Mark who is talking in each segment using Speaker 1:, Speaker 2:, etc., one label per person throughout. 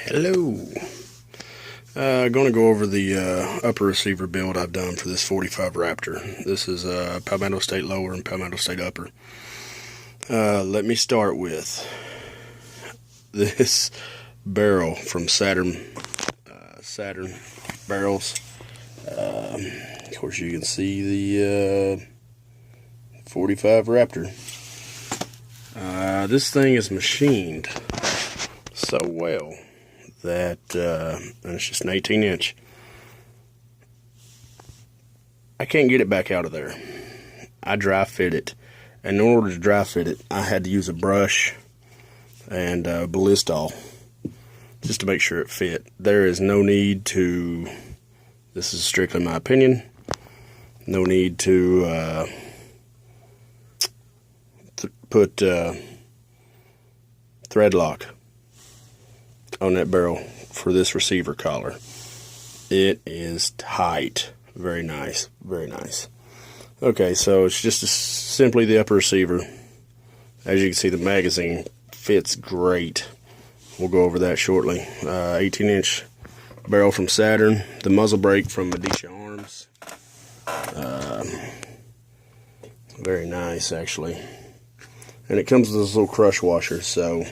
Speaker 1: Hello. Going to go over the upper receiver build I've done for this 45 Raptor. This is Palmetto State lower and Palmetto State upper. Let me start with this barrel from Saturn barrels. Of course, you can see the 45 Raptor. This thing is machined so well that and it's just an 18-inch. I can't get it back out of there. I dry fit it, and in order to dry fit it, I had to use a brush and Ballistol just to make sure it fit. There is no need to, this is strictly my opinion, no need to put thread lock on that barrel for this receiver collar. It is tight. Very nice. Very nice. Okay, so it's just simply the upper receiver. As you can see, the magazine fits great. We'll go over that shortly. 18-inch barrel from Saturn. The muzzle brake from Medici Arms. Very nice, actually. And it comes with this little crush washer, so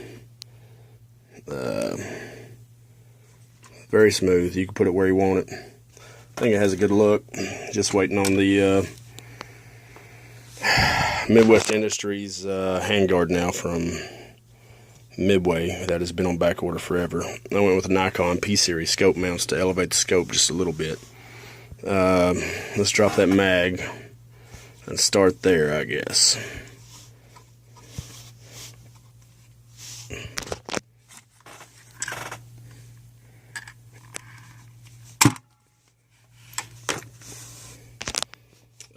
Speaker 1: very smooth. You can put it where you want it. I think it has a good look. Just waiting on the Midwest Industries handguard now from Midway that has been on back order forever. I went with a Nikon P-Series scope mounts to elevate the scope just a little bit. Let's drop that mag and start there, I guess.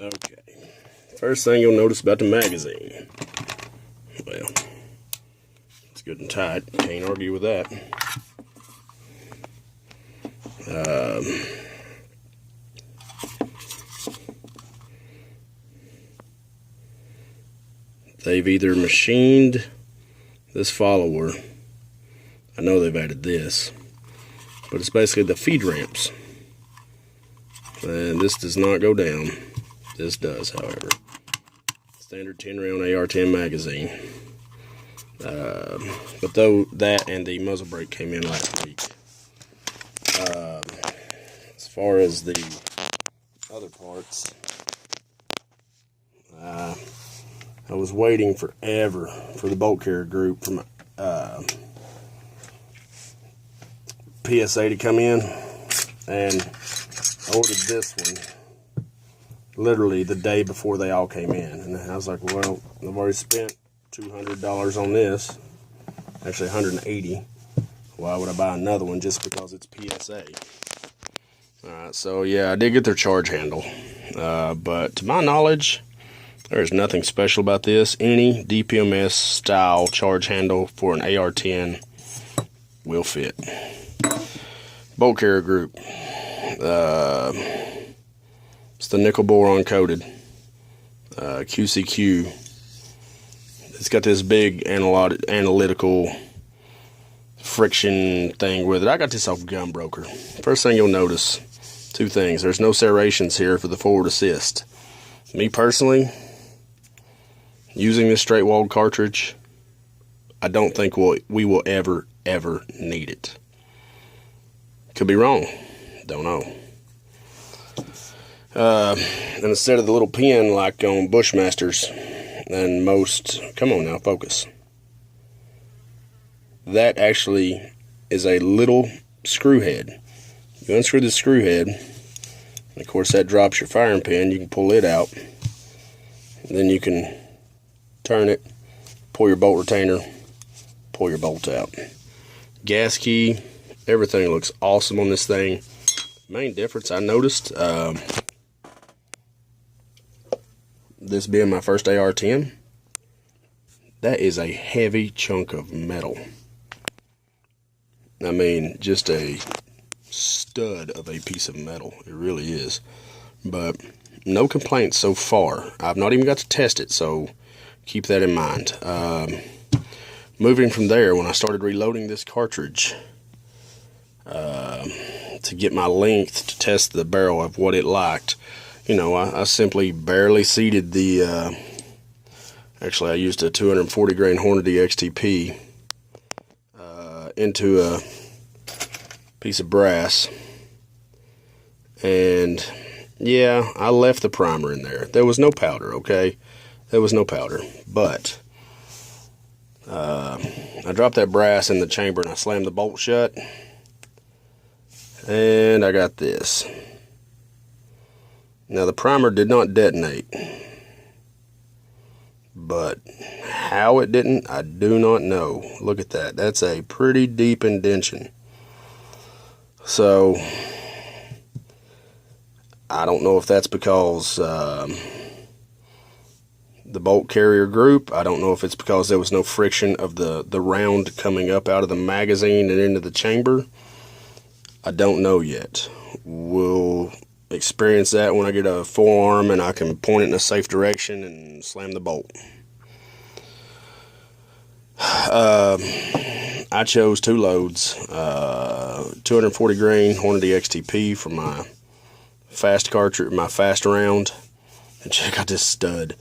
Speaker 1: Okay, first thing you'll notice about the magazine, well, it's good and tight, can't argue with that. They've either machined this follower, I know they've added this, but it's basically the feed ramps, and this does not go down. This does, however. Standard 10-round AR10 magazine. But though that and the muzzle brake came in last week. As far as the other parts, I was waiting forever for the bolt carrier group from PSA to come in, and I ordered this one literally the day before they all came in, and I was like, well, I've already spent $200 on this, actually $180. Why would I buy another one just because it's PSA? Alright, so yeah, I did get their charge handle, but to my knowledge, there's nothing special about this. Any DPMS style charge handle for an AR10 will fit. Bolt carrier group. It's the nickel boron coated QCQ. It's got this big analytical friction thing with it. I got this off Gunbroker. First thing you'll notice, two things. There's no serrations here for the forward assist. Me personally, using this straight walled cartridge, I don't think we will ever need it. Could be wrong. Don't know. And instead of the little pin like on Bushmasters and most, come on now, focus. That actually is a little screw head. You unscrew the screw head, and of course that drops your firing pin. You can pull it out, and then you can turn it, pull your bolt retainer, pull your bolt out. Gas key, everything looks awesome on this thing. Main difference I noticed, this being my first AR10, that is a heavy chunk of metal. I mean, just a stud of a piece of metal. It really is. But no complaints so far. I've not even got to test it, so keep that in mind. Moving from there, when I started reloading this cartridge, to get my length to test the barrel of what it liked. You know, I simply barely seated the, actually I used a 240 grain Hornady XTP into a piece of brass, and yeah, I left the primer in there. There was no powder, okay? There was no powder, but I dropped that brass in the chamber and I slammed the bolt shut, and I got this. Now the primer did not detonate, but how it didn't, I do not know. Look at that. That's a pretty deep indention. So I don't know if that's because the bolt carrier group. I don't know if it's because there was no friction of the round coming up out of the magazine and into the chamber. I don't know yet. We'll experience that when I get a forearm and I can point it in a safe direction and slam the bolt. I chose 2 loads, 240 grain Hornady XTP for my fast cartridge, my fast round, and check out this stud,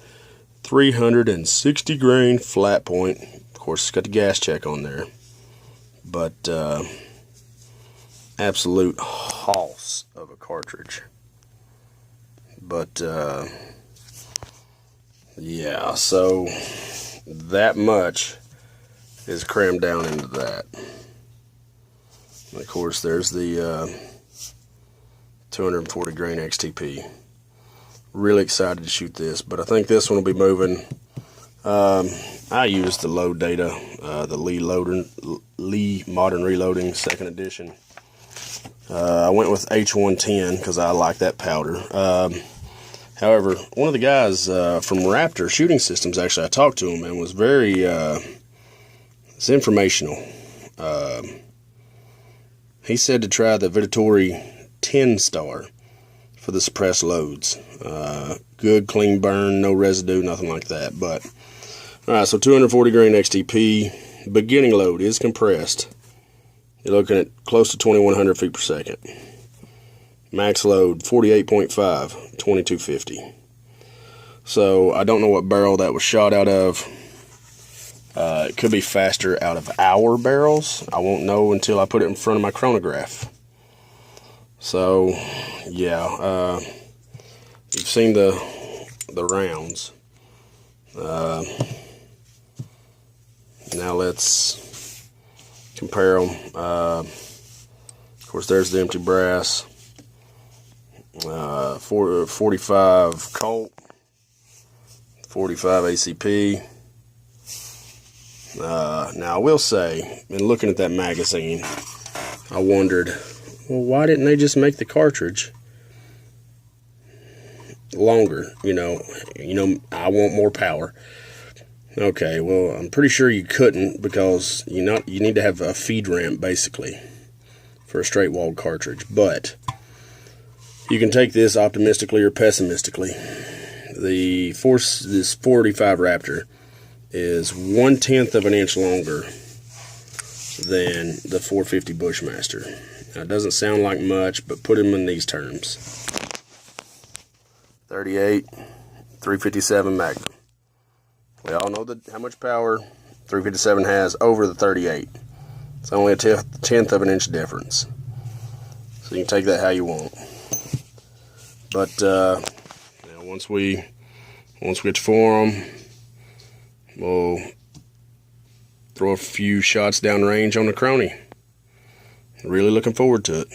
Speaker 1: 360 grain flat point. Of course, it's got the gas check on there, but absolute hoss of a cartridge. But yeah, so that much is crammed down into that. And of course, there's the 240 grain XTP. Really excited to shoot this, but I think this one will be moving. I used the load data, the Lee Modern Reloading 2nd edition. I went with H110 because I like that powder. However, one of the guys from Raptor Shooting Systems, actually, I talked to him and was very, it's informational. He said to try the Vittori 10 star for the suppressed loads. Good, clean burn, no residue, nothing like that. But, alright, so 240 grain XTP, beginning load is compressed. You're looking at close to 2100 feet per second. Max load 48.5, 2250. So I don't know what barrel that was shot out of. It could be faster out of our barrels. I won't know until I put it in front of my chronograph. So yeah, you've seen the rounds. Now let's compare them. Of course, there's the empty brass. 45 Colt, 45 ACP. Now I will say, in looking at that magazine, I wondered, well, why didn't they just make the cartridge longer? You know, I want more power. Okay, well, I'm pretty sure you couldn't, because you need to have a feed ramp basically for a straight walled cartridge. But you can take this optimistically or pessimistically. This 45 Raptor is 1/10 of an inch longer than the 450 Bushmaster. Now, it doesn't sound like much, but put them in these terms. 38, 357 Magnum. We all know how much power 357 has over the 38. It's only a 10th of an inch difference. So you can take that how you want. But once we get to form, we'll throw a few shots downrange on the Crony. Really looking forward to it.